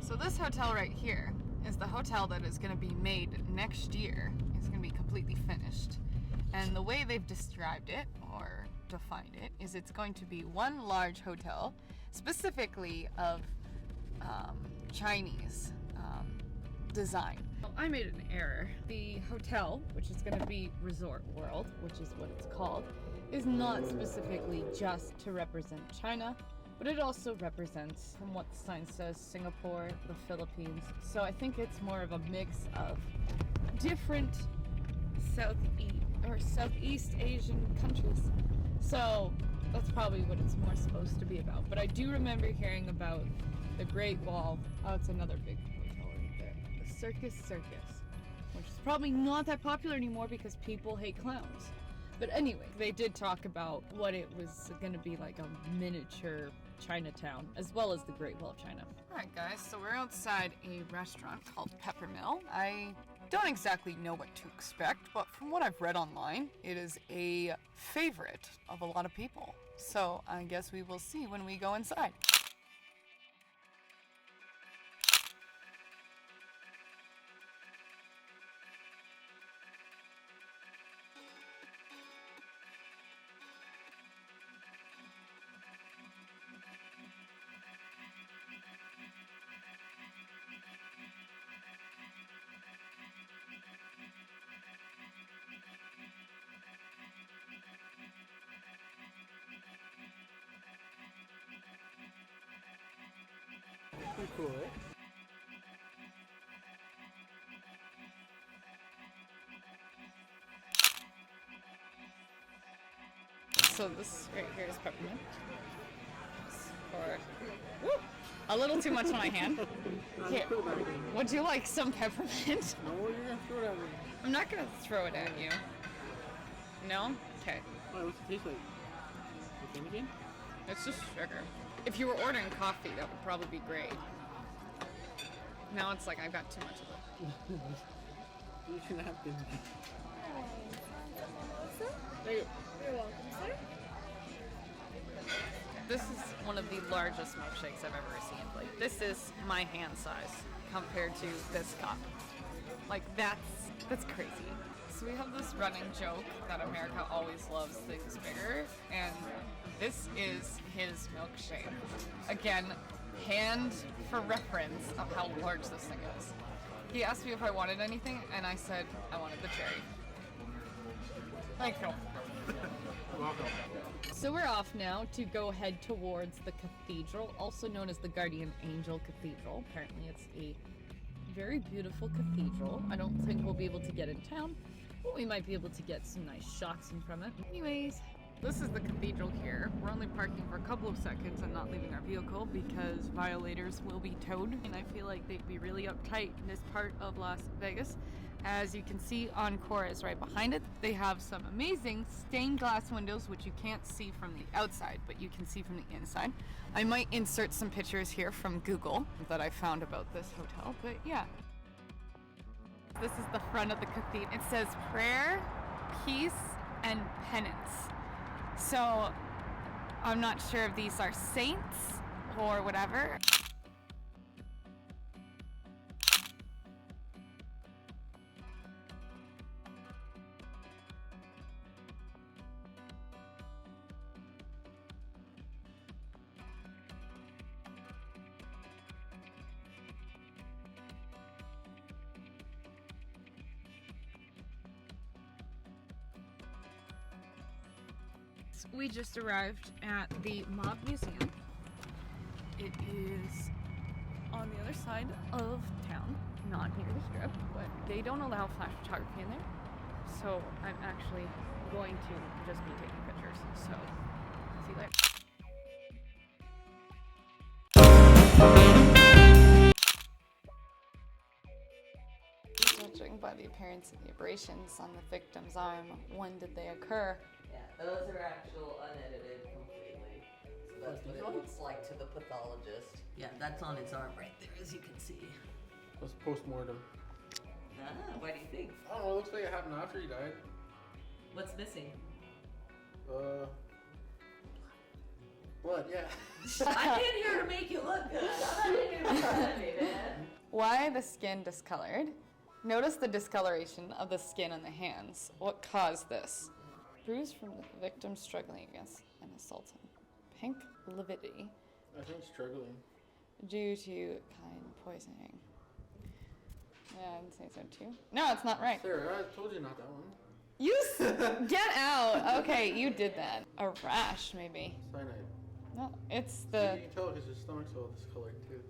So this hotel right here is the hotel that is going to be made next year. It's going to be completely finished. And the way they've described it, or defined it, is it's going to be one large hotel, specifically of Chinese design. Well, I made an error. The hotel, which is going to be Resort World, which is what it's called, is not specifically just to represent China, but it also represents, from what the sign says, Singapore, the Philippines. So I think it's more of a mix of different Southeast Asian countries. So that's probably what it's more supposed to be about. But I do remember hearing about the Great Wall. Oh, it's another big hotel right there. The Circus, which is probably not that popular anymore because people hate clowns. But anyway, they did talk about what it was going to be like, a miniature Chinatown, as well as the Great Wall of China. Alright guys, so we're outside a restaurant called Peppermill. I don't exactly know what to expect, but from what I've read online, it is a favorite of a lot of people. So I guess we will see when we go inside. Pretty cool, right? So this right here is peppermint. Or a little too much on my hand. Here, would you like some peppermint? No, you're gonna throw it at me. I'm not gonna throw it at you. No? Okay. Oh, what's it taste like? The same again? It's just sugar. If you were ordering coffee, that would probably be great. Now it's like I've got too much of it. You shouldn't have to. You're welcome, sir. This is one of the largest milkshakes I've ever seen. Like, this is my hand size compared to this cup. Like, that's crazy. So we have this running joke that America always loves things bigger, and this is his milkshake. Again, hand for reference of how large this thing is. He asked me if I wanted anything, and I said I wanted the cherry. Thank you. Welcome. So we're off now to go head towards the cathedral, also known as the Guardian Angel Cathedral. Apparently it's a very beautiful cathedral. I don't think we'll be able to get in town, but we might be able to get some nice shots in from it. Anyways, this is the cathedral here. We're only parking for a couple of seconds and not leaving our vehicle because violators will be towed. And I feel like they'd be really uptight in this part of Las Vegas. As you can see, Encore is right behind it. They have some amazing stained glass windows, which you can't see from the outside, but you can see from the inside. I might insert some pictures here from Google that I found about this hotel, but yeah. This is the front of the cathedral. It says prayer, peace, and penance. So I'm not sure if these are saints or whatever. We just arrived at the Mob Museum. It is on the other side of town, not near the strip, but they don't allow flash photography in there. So I'm actually going to just be taking pictures. So, see you later. Judging by the appearance of the abrasions on the victim's arm, when did they occur? Yeah, those are actual unedited completely. So that's what it looks like to the pathologist. Yeah, that's on its arm right there, as you can see. Let's post-mortem. Ah, what do you think? I don't know, it looks like it happened after he died. What's missing? What? Yeah. I'm in here to make you look good. I'm not in here to make fun of me, man. Why the skin discolored? Notice the discoloration of the skin on the hands. What caused this? Bruise from the victim struggling against an assault. Pink lividity I think struggling. due to kind poisoning. Yeah, I'd say so too. No, it's not right. Sarah, I told you not that one. Get out. Okay, you did that. A rash, maybe. Cyanide. No, it's You the. can tell because your stomach's all discolored too.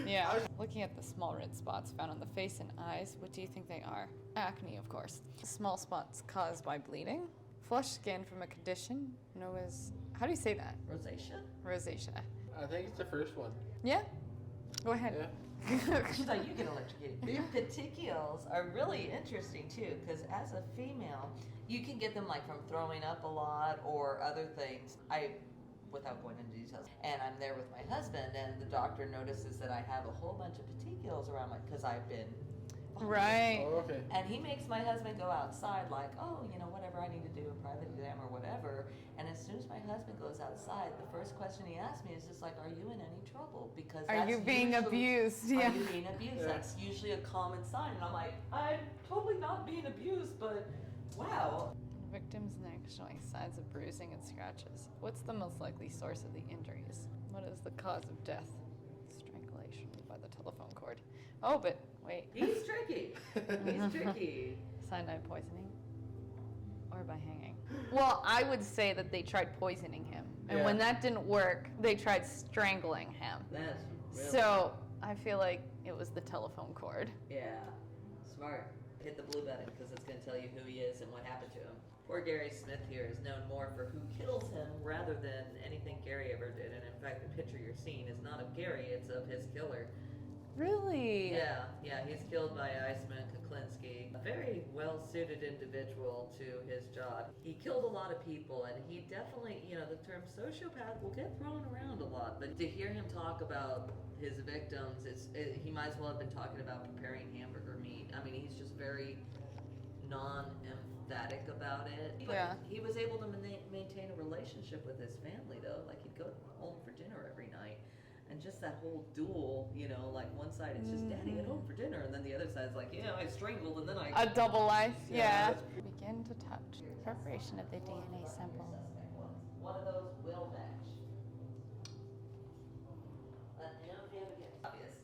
Yeah. Looking at the small red spots found on the face and eyes, what do you think they are? Acne, of course. Small spots caused by bleeding. Flushed skin from a condition known as. How do you say that? Rosacea? Rosacea. I think it's the first one. Yeah? Go ahead. Yeah. She's like, you get electrocuted. Petechials are really interesting too, because as a female, you can get them like from throwing up a lot or other things. Without going into details, and I'm there with my husband, and the doctor notices that I have a whole bunch of petechials around my, because I've been. Right. Oh, okay. And he makes my husband go outside like, oh, whatever I need to do, a private exam or whatever. And as soon as my husband goes outside, the first question he asks me is just like, are you in any trouble? Because Are you being abused? Are Yeah. you being abused? Yeah. That's usually a common sign. And I'm like, I'm totally not being abused, but wow. Victim's neck showing signs of bruising and scratches. What's the most likely source of the injuries? What is the cause of death? Strangulation by the telephone cord. Oh, but wait. He's tricky. He's tricky. Cyanide poisoning? Or by hanging? Well, I would say that they tried poisoning him. And Yeah. when that didn't work, they tried strangling him. That's really, So I feel like it was the telephone cord. yeah, smart. Hit the blue button because it's going to tell you who he is and what happened to him. Poor Gary Smith here is known more for who kills him rather than anything Gary ever did. And in fact, the picture you're seeing is not of Gary, it's of his killer. Really? Yeah, he's killed by Iceman Kuklinski, a very well-suited individual to his job. He killed a lot of people, and he definitely, the term sociopath will get thrown around a lot, but to hear him talk about his victims, he might as well have been talking about preparing hamburger meat. I mean, he's just very non-emphatic about it. But Yeah. he was able to maintain a relationship with his family, though. Like, he'd go home for dinner every night. And just that whole duel, like one side it's just daddy at home for dinner, and then the other side's like, I strangled and then I. A double life, yeah. Yeah. Begin to touch. Preparation of the DNA sample. One of those will match. Let me know if you have a guess. Obvious.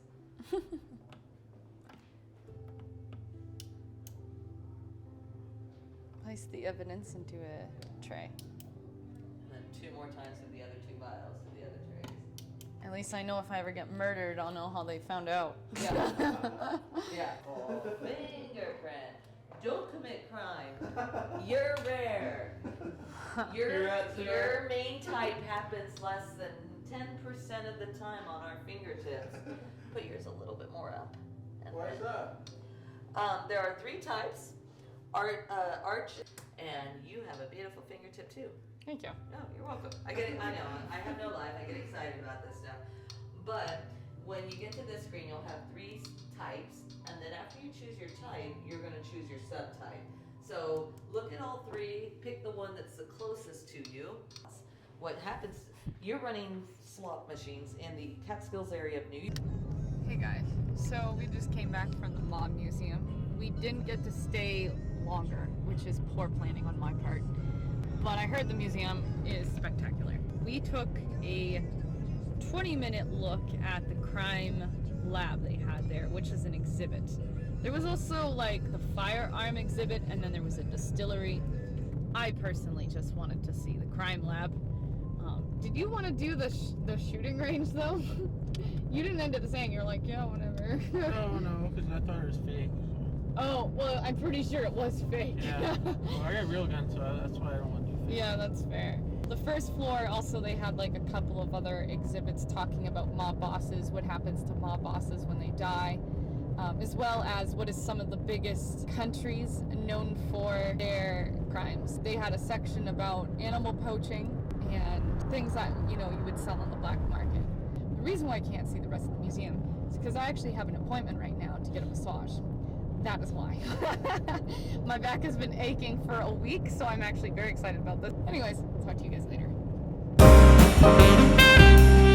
Place the evidence into a tray. And then 2 more times with the other 2 vials to the other trays. At least I know if I ever get murdered, I'll know how they found out. Yeah. Yeah. Fingerprint. Don't commit crime. You're rare. Your main type happens less than 10% of the time on our fingertips. Put yours a little bit more up. And Why is then- that? There are 3 types. Arch, and you have a beautiful fingertip too. Thank you. No, you're welcome. I know. I have no life. I get excited about this stuff. But when you get to this screen, you'll have 3 types, and then after you choose your type, you're going to choose your subtype. So look at all 3, pick the one that's the closest to you. What happens, you're running slot machines in the Catskills area of New York. Hey guys, so we just came back from the Mob Museum. We didn't get to stay longer, which is poor planning on my part. But I heard the museum is spectacular. We took a 20-minute look at the crime lab they had there, which is an exhibit. There was also like the firearm exhibit, and then there was a distillery. I personally just wanted to see the crime lab. Did you want to do the shooting range though? You didn't end up saying, you're like, yeah, whatever. No, because I thought it was fake. Oh, well, I'm pretty sure it was fake. Yeah. Well, I got real guns, so that's why I don't want to do fake. Yeah, that's fair. The first floor, also, they had like a couple of other exhibits talking about mob bosses, what happens to mob bosses when they die, as well as what is some of the biggest countries known for their crimes. They had a section about animal poaching and things that, you would sell on the black market. The reason why I can't see the rest of the museum is because I actually have an appointment right now to get a massage. That is why. My back has been aching for a week, so I'm actually very excited about this. Anyways, talk to you guys later.